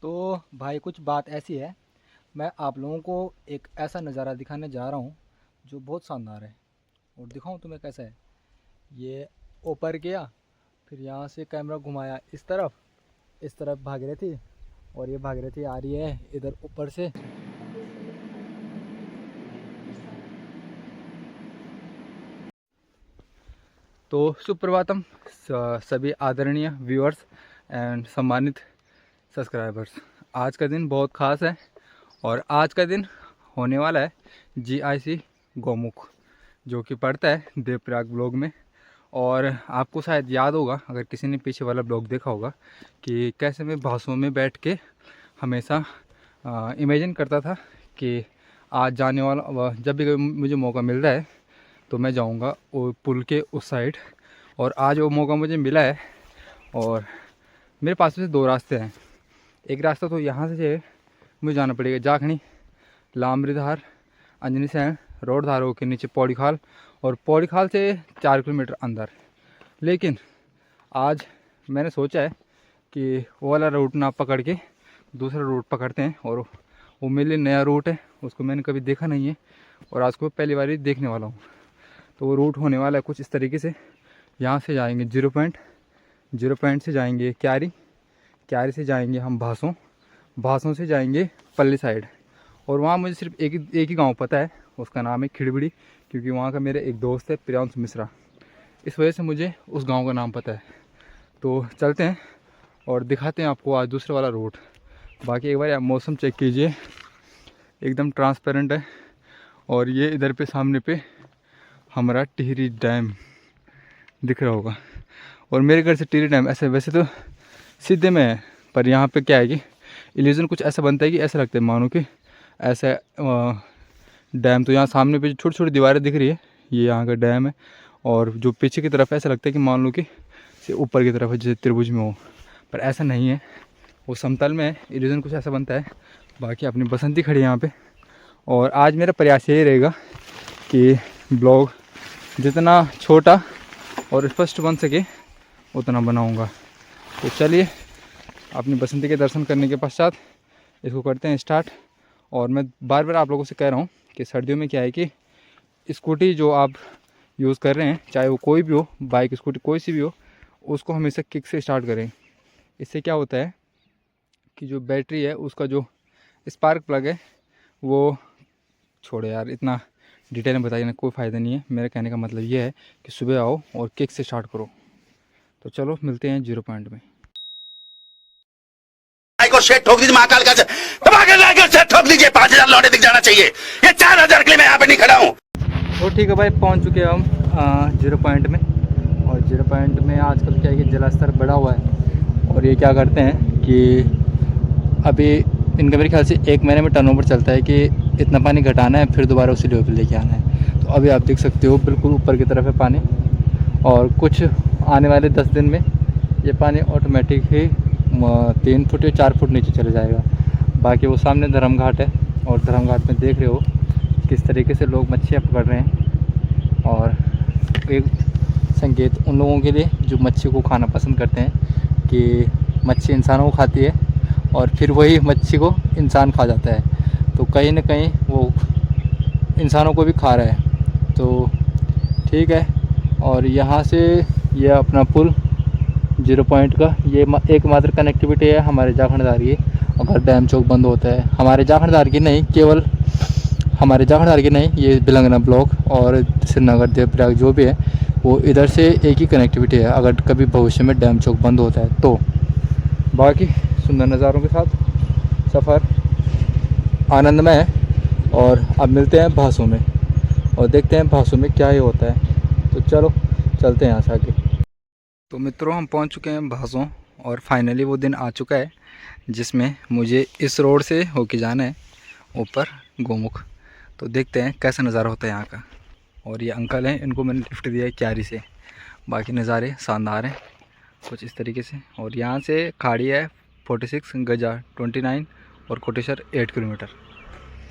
तो भाई कुछ बात ऐसी है, मैं आप लोगों को एक ऐसा नज़ारा दिखाने जा रहा हूँ जो बहुत शानदार है। और दिखाऊँ तुम्हें कैसा है। ये ऊपर गया, फिर यहाँ से कैमरा घुमाया इस तरफ भाग रही थी, और ये भाग रही थी आ रही है इधर ऊपर से। तो सुप्रभातम सभी आदरणीय व्यूअर्स एंड सम्मानित सब्सक्राइबर्स। आज का दिन बहुत ख़ास है और आज का दिन होने वाला है GIC गौमुख, जो कि पड़ता है देवप्रयाग ब्लॉग में। और आपको शायद याद होगा, अगर किसी ने पीछे वाला ब्लॉग देखा होगा, कि कैसे मैं बसों में बैठ के हमेशा इमेजिन करता था कि आज जाने वाला, जब भी मुझे मौका मिल रहा है तो मैं जाऊंगा वो पुल के उस साइड। और आज वो मौका मुझे मिला है। और मेरे पास में दो रास्ते हैं। एक रास्ता तो यहाँ से मुझे जाना पड़ेगा जाखनी, लामरीधार, अंजनी सैन, रोड धारों के नीचे पौड़ी खाल, और पौड़ी खाल से 4 किलोमीटर अंदर। लेकिन आज मैंने सोचा है कि वो वाला रूट ना पकड़ के दूसरा रूट पकड़ते हैं। और वो मेरे लिए नया रूट है, उसको मैंने कभी देखा नहीं है और आज को पहली बार ही देखने वाला हूँ। तो वो रूट होने वाला है कुछ इस तरीके से। यहाँ से जाएंगे जीरो पॉइंट से जाएंगे क्यारी से जाएंगे हम भासों से जाएंगे पल्ली साइड। और वहाँ मुझे सिर्फ एक ही गांव पता है, उसका नाम है खिड़बिड़ी, क्योंकि वहाँ का मेरा एक दोस्त है प्रियांशु मिश्रा, इस वजह से मुझे उस गांव का नाम पता है। तो चलते हैं और दिखाते हैं आपको आज दूसरे वाला रूट। बाकी एक बार आप मौसम चेक कीजिए, एकदम ट्रांसपेरेंट है। और ये इधर पे सामने पे हमारा टिहरी डैम दिख रहा होगा। और मेरे घर से टिहरी डैम ऐसे वैसे तो सीधे में है, पर यहाँ पे क्या है कि इल्यूजन कुछ ऐसा बनता है कि ऐसा लगता है मानो कि ऐसा डैम। तो यहाँ सामने पे छोटी छोटी दीवारें दिख रही है, ये यहाँ का डैम है। और जो पीछे की तरफ ऐसा लगता है कि मान लो कि ऊपर की तरफ है, जैसे त्रिभुज में हो, पर ऐसा नहीं है, वो समतल में है। इल्यूजन कुछ ऐसा बनता है। बाकी अपनी बसंती खड़ी है यहाँ पे। और आज मेरा प्रयास यही रहेगा कि ब्लॉग जितना छोटा और स्पष्ट बन सके उतना बनाऊंगा। तो चलिए, अपनी बसंती के दर्शन करने के पश्चात इसको करते हैं स्टार्ट। और मैं बार बार आप लोगों से कह रहा हूँ कि सर्दियों में क्या है कि स्कूटी जो आप यूज़ कर रहे हैं, चाहे वो कोई भी हो, बाइक स्कूटी कोई सी भी हो, उसको हमेशा किक से स्टार्ट करें। इससे क्या होता है कि जो बैटरी है उसका जो स्पार्क प्लग है वो, छोड़े यार, इतना डिटेल में बताइए ना, कोई फ़ायदा नहीं है। मेरे कहने का मतलब ये है कि सुबह आओ और किक से स्टार्ट करो। तो चलो मिलते हैं जीरो पॉइंट में। को शेट ठोक दीजिए, महाकाल का धमाके लाकर शेट ठोक दीजिए। 5,000 लौटे दिख जाना चाहिए। ये 4,000 के लिए मैं यहाँ पे नहीं खड़ा हूँ। तो ठीक है भाई, पहुंच चुके हैं हम जीरो पॉइंट में। और जीरो पॉइंट में आजकल क्या है कि जलस्तर बढ़ा हुआ है। और ये क्या करते हैं कि अभी इनका मेरे ख्याल से 1 महीने में टर्नओवर चलता है कि इतना पानी घटाना है, फिर दोबारा उसी लेवल पर लेके आना है। तो अभी आप देख सकते हो बिल्कुल ऊपर की तरफ है पानी। और कुछ आने वाले 10 दिन में ये पानी ऑटोमेटिक ही 3 फुट या 4 फुट नीचे चले जाएगा। बाकी वो सामने धर्म घाट है, और धर्म घाट में देख रहे हो किस तरीके से लोग मच्छियाँ पकड़ रहे हैं। और एक संकेत उन लोगों के लिए जो मच्छी को खाना पसंद करते हैं कि मच्छी इंसानों को खाती है और फिर वही मच्छी को इंसान खा जाता है। तो कहीं ना कहीं वो इंसानों को भी खा रहा है। तो ठीक है। और यहाँ से ये अपना पुल जीरो पॉइंट का ये एकमात्र कनेक्टिविटी है हमारे जाखणदार की। अगर डैम चौक बंद होता है, हमारे जाखणदार की नहीं, केवल हमारे जाखणदार की नहीं, ये बिलंगना ब्लॉक और श्रीनगर देवप्रयाग जो भी है वो इधर से एक ही कनेक्टिविटी है, अगर कभी भविष्य में डैम चौक बंद होता है तो। बाकी सुंदर नज़ारों के साथ सफ़र आनंदमय है। और अब मिलते हैं भासों में और देखते हैं भासों में क्या ही होता है। तो चलो चलते हैं यहाँ से आगे। तो मित्रों, हम पहुँच चुके हैं भासों, और फाइनली वो दिन आ चुका है जिसमें मुझे इस रोड से होके जाना है ऊपर गोमुख। तो देखते हैं कैसा नज़ारा होता है यहाँ का। और ये अंकल हैं, इनको मैंने लिफ्ट दिया है क्यारी से। बाकी नज़ारे शानदार हैं कुछ इस तरीके से। और यहाँ से खाड़ी है 46, गजा 29 और कोटेश्वर 8 किलोमीटर।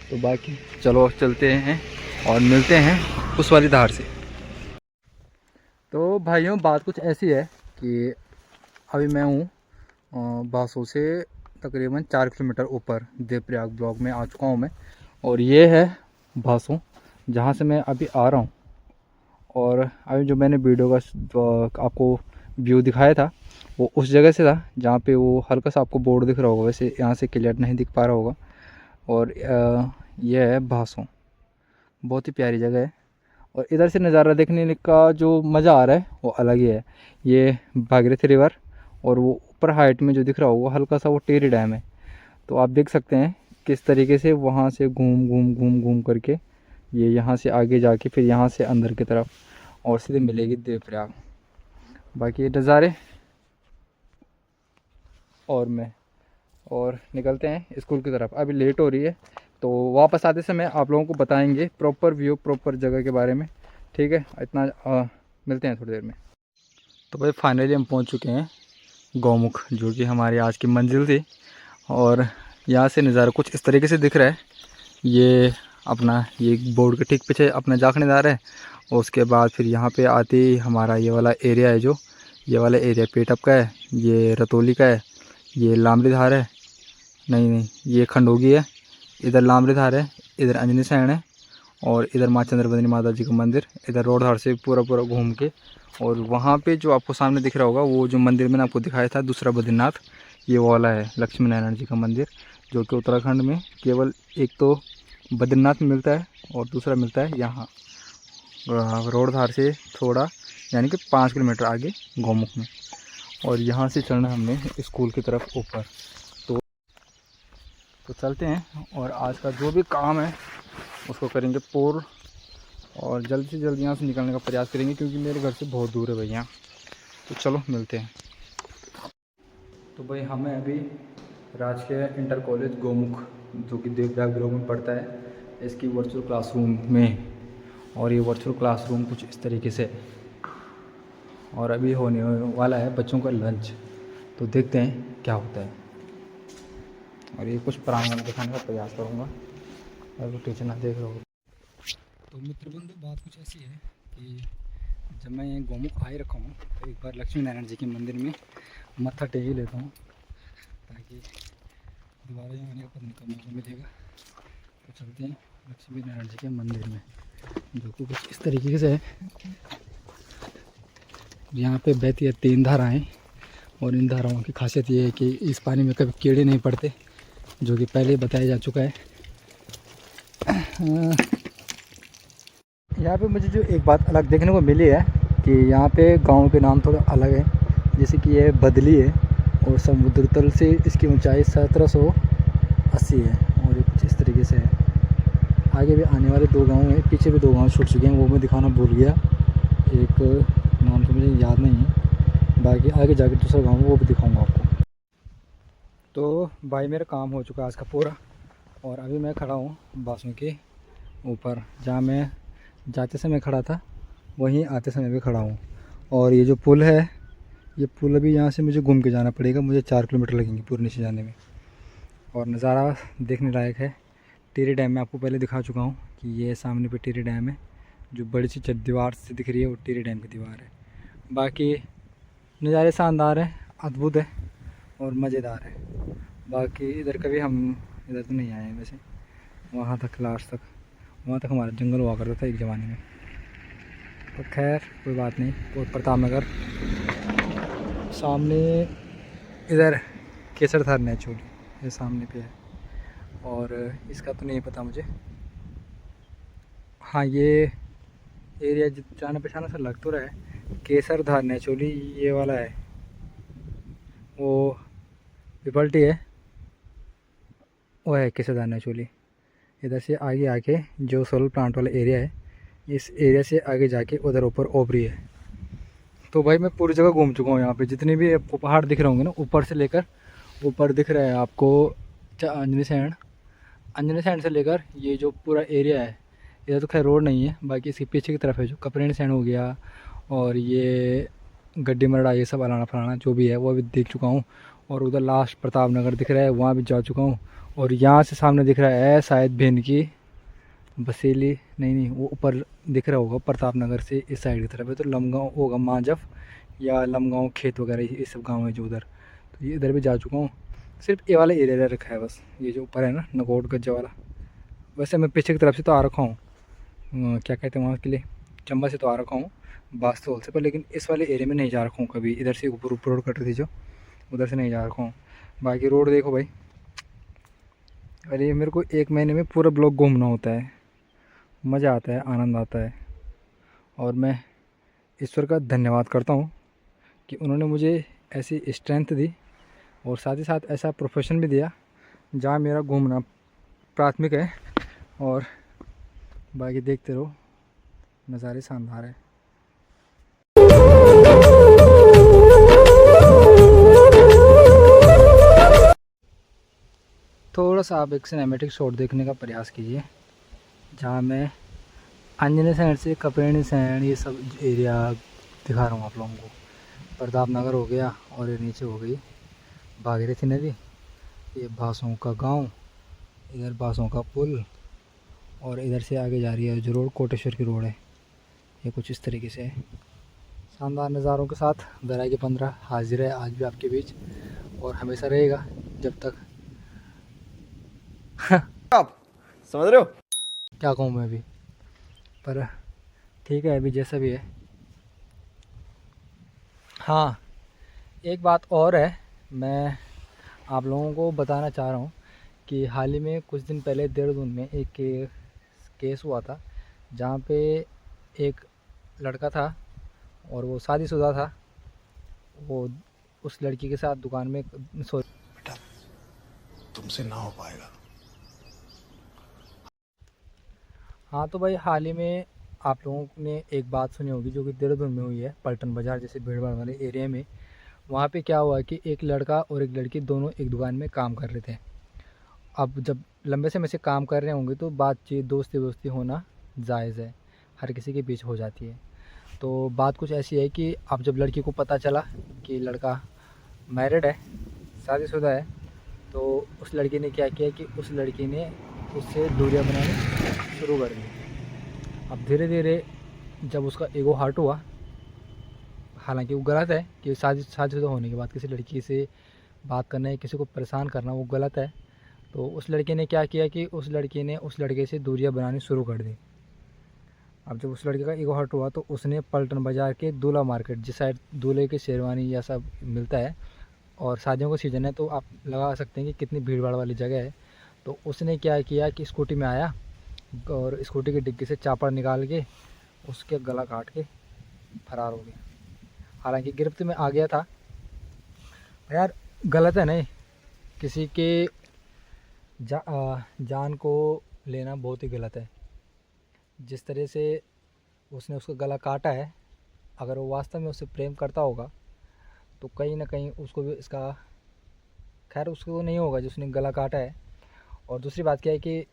तो बाकी चलो चलते हैं और मिलते हैं उस वाली धार से। तो भाइयों, बात कुछ ऐसी है कि अभी मैं हूँ भासों से तकरीबन 4 किलोमीटर ऊपर देवप्रयाग ब्लॉक में आ चुका हूँ मैं। और ये है भासों, जहाँ से मैं अभी आ रहा हूँ। और अभी जो मैंने वीडियो का आपको व्यू दिखाया था वो उस जगह से था जहाँ पे वो हल्का सा आपको बोर्ड दिख रहा होगा, वैसे यहाँ से क्लियर नहीं दिख पा रहा होगा। और यह है भासों, बहुत ही प्यारी जगह है। और इधर से नज़ारा देखने का जो मज़ा आ रहा है वो अलग ही है। ये भागीरथी रिवर और वो ऊपर हाइट में जो दिख रहा होगा हल्का सा वो टिहरी डैम है। तो आप देख सकते हैं किस तरीके से वहाँ से घूम घूम घूम घूम करके ये यहाँ से आगे जाके फिर यहाँ से अंदर की तरफ और सीधे मिलेगी देवप्रयाग। बाकी ये नज़ारे और निकलते हैं स्कूल की तरफ। अभी लेट हो रही है तो वापस आते समय आप लोगों को बताएंगे प्रॉपर व्यू प्रॉपर जगह के बारे में। ठीक है, इतना मिलते हैं थोड़ी देर में। तो भाई फाइनली हम पहुंच चुके हैं गौमुख, जो कि हमारी आज की मंजिल थी। और यहाँ से नज़ारा कुछ इस तरीके से दिख रहा है। ये अपना ये बोर्ड के ठीक पीछे अपना जाखणीदार है। और उसके बाद फिर यहाँ पे आते ही हमारा ये वाला एरिया है, जो ये वाला एरिया पेटअप का है, ये रतौली का है, ये लामड़ीधार है, नहीं ये खंडोगी है, इधर लामड़ीधार है, इधर अंजनी सैण है, और इधर माँ चंद्रवदनी माता जी का मंदिर। इधर रोड धार से पूरा घूम के और वहाँ पे जो आपको सामने दिख रहा होगा वो जो मंदिर मैंने आपको दिखाया था दूसरा बद्रीनाथ, ये वाला है लक्ष्मी नारायण जी का मंदिर, जो कि उत्तराखंड में केवल एक तो बद्रीनाथ में मिलता है और दूसरा मिलता है यहाँ रोड धार से थोड़ा यानी कि 5 किलोमीटर आगे गौमुख में। और यहाँ से चलना हमने स्कूल की तरफ ऊपर। तो चलते हैं और आज का जो भी काम है उसको करेंगे पूर्ण और जल्द से जल्द यहाँ से निकलने का प्रयास करेंगे, क्योंकि मेरे घर से बहुत दूर है भैया। तो चलो मिलते हैं। तो भाई हमें अभी राजकीय इंटर कॉलेज गौमुख, जो कि देवप्रयाग ब्लॉक में पड़ता है, इसकी वर्चुअल क्लासरूम में। और ये वर्चुअल क्लासरूम कुछ इस तरीके से, और अभी होने वाला है बच्चों का लंच। तो देखते हैं क्या होता है। और ये कुछ प्रांगण दिखाने का प्रयास करूँगा अगर टीचर ना देख रहा हो। तो मित्र बंधु, बात कुछ ऐसी है कि जब मैं ये गौमुख आ ही रखा हूँ तो एक बार लक्ष्मी नारायण जी के मंदिर में मत्था टेक ही लेता हूँ, ताकि दोबारा यहाँ आने का पता नहीं कब मौका मिलेगा। तो चलते हैं लक्ष्मी नारायण जी के मंदिर में, जो कि कुछ इस तरीके से है। यहाँ पे बहती है 3 धाराएँ, और इन धाराओं की खासियत ये है कि इस पानी में कभी कीड़े नहीं पड़ते, जो कि पहले बताया जा चुका है। यहाँ पे मुझे जो एक बात अलग देखने को मिली है कि यहाँ पे गांव के नाम थोड़ा अलग है। जैसे कि ये बदली है और समुद्र तल से इसकी ऊंचाई 1780 है, और ये कुछ इस तरीके से है। आगे भी आने वाले 2 गांव हैं, पीछे भी 2 गांव छूट चुके हैं, वो मैं दिखाना भूल गया, एक नाम तो मुझे याद नहीं है। बाकी आगे जाके दूसरा गाँव वो भी दिखाऊँगा आपको। तो भाई मेरा काम हो चुका है आज का पूरा, और अभी मैं खड़ा हूँ बासों के ऊपर, जहाँ मैं जाते समय खड़ा था वहीं आते समय भी खड़ा हूँ। और ये जो पुल है, ये पुल अभी यहाँ से मुझे घूम के जाना पड़ेगा, मुझे 4 किलोमीटर लगेंगे पूरे नीचे जाने में। और नज़ारा देखने लायक है। टिहरी डैम में आपको पहले दिखा चुका हूँ कि ये सामने पे टिहरी डैम है, जो बड़ी सी दीवार से दिख रही है वो टिहरी डैम की दीवार है। बाकी नज़ारे शानदार है, अद्भुत है और मज़ेदार है। बाकी इधर कभी हम इधर तो नहीं आए हैं, वैसे वहाँ तक लास्ट तक वहाँ तक हमारा जंगल हुआ करता था एक ज़माने में। तो खैर कोई बात नहीं। और प्रताप नगर सामने, इधर केसरधार नेचुरल ये सामने पे है, और इसका तो नहीं पता मुझे। हाँ, ये एरिया जाना पहचाना सा लग तो रहा है, केसरधार नेचुरली ये वाला है, वो पिपल्टी है, वो है केसरधार नेचुरली। इधर से आगे आके जो सोलर प्लांट वाला एरिया है, इस एरिया से आगे जाके उधर ऊपर ओबरी है। तो भाई मैं पूरी जगह घूम चुका हूँ। यहाँ पे जितने भी आपको पहाड़ दिख रहे होंगे ना, ऊपर से लेकर ऊपर दिख रहा है आपको अंजनी सैंड से लेकर ये जो पूरा एरिया है, इधर तो खैर रोड नहीं है, बाकी इसके पीछे की तरफ है जो कपरेण सैंड हो गया, और ये गड्डी मरड़ा, ये सब अलाना फलाना जो भी है वो भी देख चुका हूँ। और उधर लास्ट प्रताप नगर दिख रहा है, वहाँ भी जा चुका हूँ। और यहाँ से सामने दिख रहा है शायद भिंड की बसेली, नहीं वो ऊपर दिख रहा होगा प्रताप नगर से इस साइड की तरफ है, तो लमगांव होगा, मांजफ या लमगांव खेत वगैरह ये सब गांव है जो उधर, तो ये इधर भी जा चुका हूँ। सिर्फ ये वाला एरिया रखा है बस, ये जो ऊपर है ना नगोट गज्जा वाला। वैसे मैं पीछे की तरफ से तो आ रखा हूँ, क्या कहते हैं वहाँ के लिए, चंबा से तो आ रखा हूँ बास्तोल से, पर लेकिन इस वाले एरिया में नहीं जा रखा हूँ कभी। इधर से ऊपर ऊपर रोड कट रही थी जो, उधर से नहीं जा रखा हूँ। बाकी रोड देखो भाई, अरे मेरे को 1 महीने में पूरा ब्लॉक घूमना होता है, मज़ा आता है, आनंद आता है। और मैं ईश्वर का धन्यवाद करता हूँ कि उन्होंने मुझे ऐसी स्ट्रेंथ दी और साथ ही साथ ऐसा प्रोफेशन भी दिया जहाँ मेरा घूमना प्राथमिक है। और बाकी देखते रहो, नज़ारे शानदार है। थोड़ा सा आप एक सिनेमेटिक शॉट देखने का प्रयास कीजिए, जहाँ मैं अंजनी साइड से कपरेणी साइड ये सब एरिया दिखा रहा हूँ आप लोगों को। प्रताप नगर हो गया और ये नीचे हो गई भागीरथी नदी, ये बांसों का गांव, इधर बांसों का पुल, और इधर से आगे जा रही है जो रोड कोटेश्वर की रोड है। ये कुछ इस तरीके से है। शानदार नज़ारों के साथ दराई के 15 हाजिर है आज भी आपके बीच, और हमेशा रहेगा जब तक आप समझ रहे हो? क्या कहूँ मैं अभी, पर ठीक है अभी जैसा भी है। हाँ, एक बात और है, मैं आप लोगों को बताना चाह रहा हूँ कि हाल ही में कुछ दिन पहले देहरादून में एक केस हुआ था, जहाँ पे एक लड़का था और वो शादीशुदा था। वो उस लड़की के साथ दुकान में बेटा तुमसे ना हो पाएगा। हाँ तो भाई हाल ही में आप लोगों ने एक बात सुनी होगी जो कि देहरादून में हुई है, पलटन बाज़ार जैसे भीड़ भाड़ वाले एरिया में। वहाँ पे क्या हुआ कि एक लड़का और एक लड़की दोनों एक दुकान में काम कर रहे थे। अब जब लंबे समय से काम कर रहे होंगे तो बातचीत दोस्ती वोस्ती होना जायज़ है, हर किसी के बीच हो जाती है। तो बात कुछ ऐसी है कि अब जब लड़की को पता चला कि लड़का मैरिड है, शादीशुदा है, तो उस लड़की ने क्या किया कि उस लड़की ने उससे दूरियां बनानी शुरू कर दी। अब धीरे धीरे जब उसका ईगो हर्ट हुआ, हालांकि वो गलत है कि शादीशुदा होने के बाद किसी लड़की से बात करना या किसी को परेशान करना वो गलत है। तो उस लड़के ने क्या किया कि उस लड़की ने उस लड़के से दूरियां बनानी शुरू कर दी। अब जब उस लड़के का ईगो हर्ट हुआ तो उसने पलटन बाज़ार के दूल्हा मार्केट, जिस साइड दूल्हे की शेरवानी या सब मिलता है और शादियों का सीज़न है तो आप लगा सकते हैं कि कितनी भीड़ भाड़ वाली जगह है, तो उसने क्या किया कि स्कूटी में आया और स्कूटी की डिग्गी से चापड़ निकाल के उसके गला काट के फरार हो गया। हालांकि गिरफ्त में आ गया था। यार गलत है नहीं, किसी के जान को लेना बहुत ही गलत है। जिस तरह से उसने उसका गला काटा है, अगर वो वास्तव में उससे प्रेम करता होगा तो कहीं ना कहीं उसको भी इसका, खैर उसको नहीं होगा जिसने गला काटा है। और दूसरी बात क्या है कि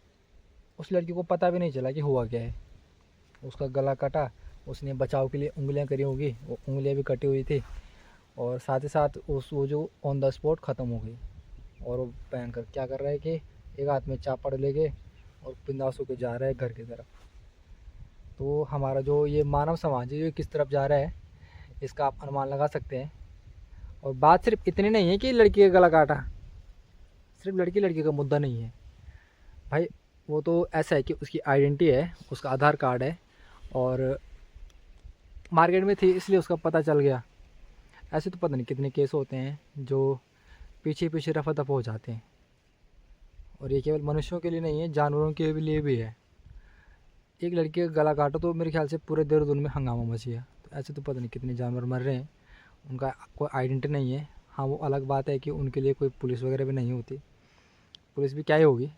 उस लड़की को पता भी नहीं चला कि हुआ क्या है। उसका गला काटा, उसने बचाव के लिए उंगलियां करी होगी, वो उंगलियां भी कटी हुई थी, और साथ ही साथ वो जो ऑन द स्पॉट ख़त्म हो गई। और वो भयंकर क्या कर रहा है कि एक हाथ में चापड़ लेके और बिंदास होकर जा रहा है घर की तरफ। तो हमारा जो ये मानव समाज है जो किस तरफ जा रहा है इसका आप अनुमान लगा सकते हैं। और बात सिर्फ इतनी नहीं है कि लड़की का गला काटा, सिर्फ लड़की का मुद्दा नहीं है भाई। वो तो ऐसा है कि उसकी आइडेंटिटी है, उसका आधार कार्ड है और मार्केट में थी इसलिए उसका पता चल गया। ऐसे तो पता नहीं कितने केस होते हैं जो पीछे पीछे रफा दफा हो जाते हैं। और ये केवल मनुष्यों के लिए नहीं है, जानवरों के लिए भी है। एक लड़की का गला काटो तो मेरे ख्याल से पूरे देहरादून में हंगामा मच गया। तो ऐसे तो पता नहीं कितने जानवर मर रहे हैं, उनका कोई आइडेंटिटी नहीं है। हाँ वो अलग बात है कि उनके लिए कोई पुलिस वगैरह भी नहीं होती, पुलिस भी क्या ही होगी।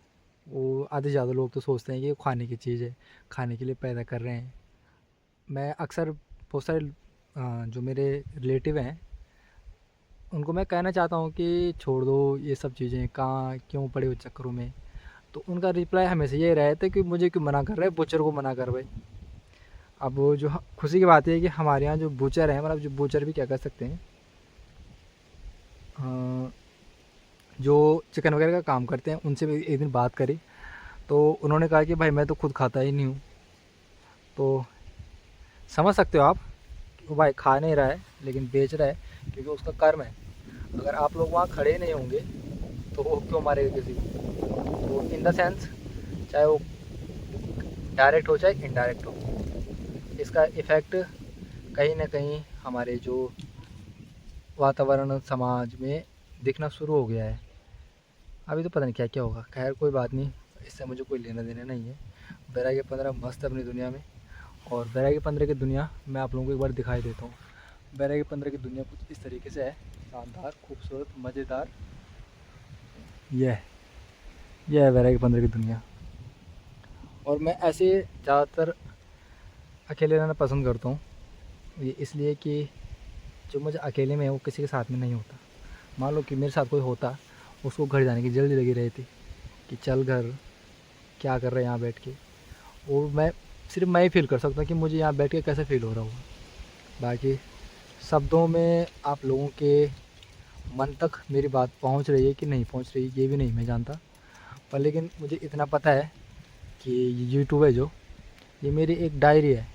वो आधे ज़्यादा लोग तो सोचते हैं कि खाने की चीज़ है, खाने के लिए पैदा कर रहे हैं। मैं अक्सर बहुत सारे जो मेरे रिलेटिव हैं उनको मैं कहना चाहता हूँ कि छोड़ दो ये सब चीज़ें, कहाँ क्यों पड़े हो चक्करों में। तो उनका रिप्लाई हमेशा ये रहता है कि मुझे क्यों मना कर रहे हैं, बूचर को मना कर भाई। अब वो जो खुशी की बात है कि हमारे यहाँ जो बूचर हैं, मतलब जो बूचर भी क्या कर सकते हैं, जो चिकन वगैरह का काम करते हैं, उनसे भी एक दिन बात करी तो उन्होंने कहा कि भाई मैं तो खुद खाता ही नहीं हूँ। तो समझ सकते हो आप, वो भाई खा नहीं रहा है लेकिन बेच रहा है क्योंकि उसका कर्म है। अगर आप लोग वहाँ खड़े नहीं होंगे तो वो क्यों मारेगा किसी को। तो इन द सेंस चाहे वो डायरेक्ट हो चाहे इनडायरेक्ट हो, इसका इफ़ेक्ट कहीं ना कहीं हमारे जो वातावरण समाज में दिखना शुरू हो गया है। अभी तो पता नहीं क्या क्या होगा, खैर कोई बात नहीं, इससे मुझे कोई लेना देना नहीं है। बैरागी 15 मस्त है अपनी दुनिया में, और बैरागी 15 की दुनिया मैं आप लोगों को एक बार दिखाई देता हूँ। बैरागी 15 की दुनिया कुछ इस तरीके से है, शानदार, खूबसूरत, मज़ेदार। यह है बैरागी 15 की दुनिया। और मैं ऐसे ज़्यादातर अकेले रहना पसंद करता हूँ, ये इसलिए कि जो मुझे अकेले में है वो किसी के साथ में नहीं होता। मान लो कि मेरे साथ कोई होता, उसको घर जाने की जल्दी लगी रहती कि चल घर, क्या कर रहे हैं यहाँ बैठ के। वो सिर्फ मैं ही फील कर सकता हूँ कि मुझे यहाँ बैठ के कैसे फ़ील हो रहा होगा। बाकी शब्दों में आप लोगों के मन तक मेरी बात पहुँच रही है कि नहीं पहुँच रही, ये भी नहीं मैं जानता। पर लेकिन मुझे इतना पता है कि ये यूट्यूब है जो, ये मेरी एक डायरी है।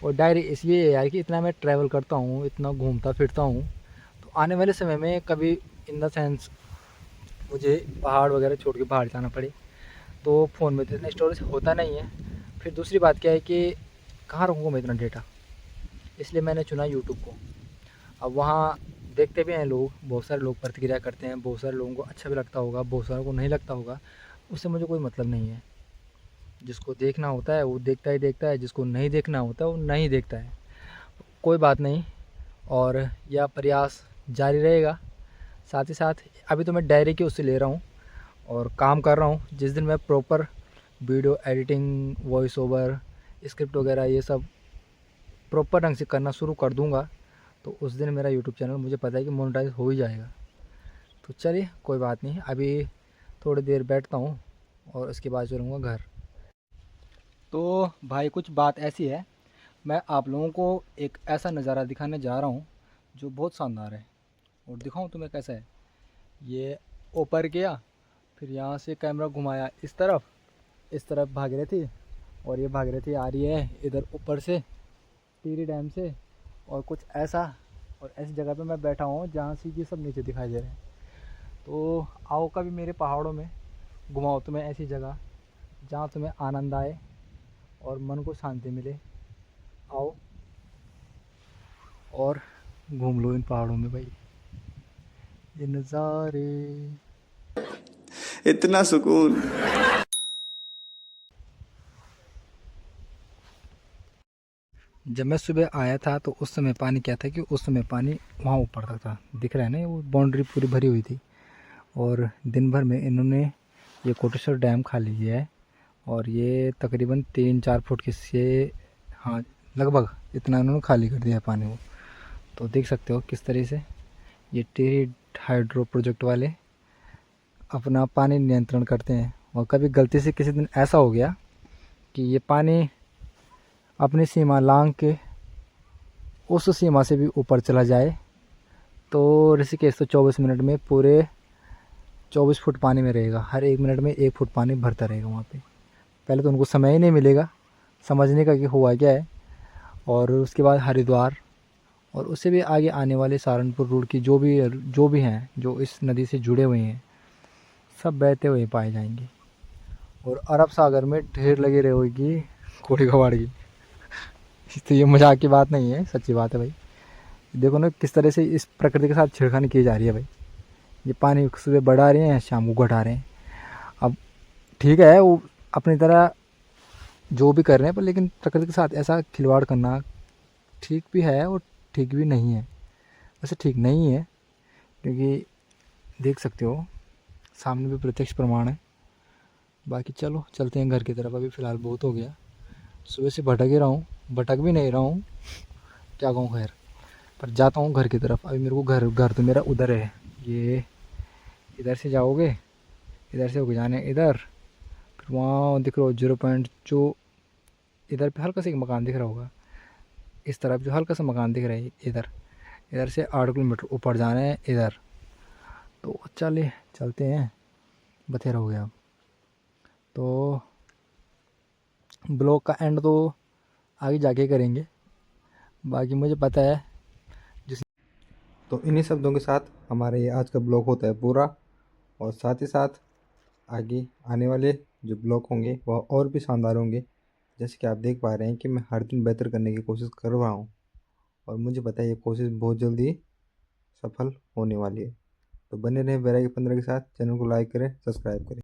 और डायरी इसलिए है यार कि इतना मैं ट्रैवल करता हूँ, इतना घूमता फिरता हूँ, तो आने वाले समय में कभी इन द सेंस मुझे पहाड़ वगैरह छोड़ के बाहर जाना पड़े तो फ़ोन में तो इतना स्टोरेज होता नहीं है। फिर दूसरी बात क्या है कि कहाँ रखूँगा मैं इतना डेटा, इसलिए मैंने चुना यूट्यूब को। अब वहाँ देखते भी हैं लोग, बहुत सारे लोग प्रतिक्रिया करते हैं, बहुत सारे लोगों को अच्छा भी लगता होगा, बहुत सारों को नहीं लगता होगा, उससे मुझे कोई मतलब नहीं है। जिसको देखना होता है वो देखता ही देखता है, जिसको नहीं देखना होता है वो नहीं देखता है, कोई बात नहीं। और यह प्रयास जारी रहेगा। साथ ही साथ अभी तो मैं डायरी की उससे ले रहा हूँ और काम कर रहा हूँ। जिस दिन मैं proper video editing, voice over, script वगैरह ये सब प्रॉपर ढंग से करना शुरू कर दूँगा, तो उस दिन मेरा यूट्यूब चैनल मुझे पता है कि मोनेटाइज हो ही जाएगा। तो चलिए कोई बात नहीं, अभी थोड़ी देर बैठता हूँ और उसके बाद चलूँगा घर। तो भाई कुछ बात ऐसी है, मैं आप लोगों को एक ऐसा नज़ारा दिखाने जा रहा हूँ जो बहुत शानदार है। और दिखाऊं तुम्हें कैसा है। ये ऊपर गया, फिर यहाँ से कैमरा घुमाया इस तरफ भाग रही थी, और ये भाग रही थी आ रही है इधर ऊपर से टिहरी डैम से। और कुछ ऐसा, और ऐसी जगह पे मैं बैठा हूँ जहाँ से ये सब नीचे दिखाई दे रहे हैं। तो आओ कभी मेरे पहाड़ों में घुमाओ तुम्हें ऐसी जगह जहाँ तुम्हें आनंद आए और मन को शांति मिले। आओ और घूम लो इन पहाड़ों में भाई, ये नज़ारे। इतना सुकून। जब मैं सुबह आया था तो उस समय पानी क्या था कि उस समय पानी वहाँ ऊपर तक था, दिख रहा है ना, वो बाउंड्री पूरी भरी हुई थी। और दिन भर में इन्होंने ये कोटेश्वर डैम खाली किया है, और ये तकरीबन 3-4 फुट के से, हाँ लगभग इतना इन्होंने खाली कर दिया है पानी को। तो देख सकते हो किस तरह से ये टिहरी हाइड्रो प्रोजेक्ट वाले अपना पानी नियंत्रण करते हैं। और कभी गलती से किसी दिन ऐसा हो गया कि ये पानी अपनी सीमा लांघ के उस सीमा से भी ऊपर चला जाए, तो ऋषिकेश तो 24 मिनट में पूरे 24 फुट पानी में रहेगा। हर 1 मिनट में 1 फुट पानी भरता रहेगा वहाँ पे। पहले तो उनको समय ही नहीं मिलेगा समझने का कि हुआ क्या है। और उसके बाद हरिद्वार और उससे भी आगे आने वाले सहारनपुर रोड की जो भी हैं, जो इस नदी से जुड़े हुए हैं, सब बहते हुए पाए जाएंगे। और अरब सागर में ढेर लगी रहेगी कोड़ी कबाड़ की। तो ये मजाक की बात नहीं है, सच्ची बात है भाई। देखो ना किस तरह से इस प्रकृति के साथ छेड़खानी की जा रही है भाई। ये पानी सुबह बढ़ा रहे हैं, शाम को घटा रहे हैं। अब ठीक है वो अपनी तरह जो भी कर रहे हैं, पर लेकिन प्रकृति के साथ ऐसा खिलवाड़ करना ठीक भी है और ठीक भी नहीं है। वैसे ठीक नहीं है क्योंकि देख सकते हो सामने भी प्रत्यक्ष प्रमाण है। बाकी चलो चलते हैं घर की तरफ, अभी फ़िलहाल बहुत हो गया। सुबह से भटक ही रहा हूँ, भटक भी नहीं रहा हूँ, क्या कहूँ, खैर पर जाता हूँ घर की तरफ। अभी मेरे को घर तो मेरा उधर है, ये इधर से जाओगे, इधर से होके जाने इधर, फिर वहाँ दिख रहा हो 0 जो इधर पे हल्का सा एक मकान दिख रहा होगा, इस तरफ जो हल्का सा मकान दिख रहा है इधर से 8 किलोमीटर ऊपर जाना है इधर। तो चलते हैं, बथेरा हो गया। तो ब्लॉग का एंड तो आगे जाके करेंगे, बाकी मुझे पता है तो इन्हीं शब्दों के साथ हमारा ये आज का ब्लॉग होता है पूरा। और साथ ही साथ आगे आने वाले जो ब्लॉग होंगे वह और भी शानदार होंगे। जैसे कि आप देख पा रहे हैं कि मैं हर दिन बेहतर करने की कोशिश कर रहा हूँ और मुझे पता है ये कोशिश बहुत जल्दी सफल होने वाली है। तो बने रहें वैरागी 15 के साथ। चैनल को लाइक करें, सब्सक्राइब करें।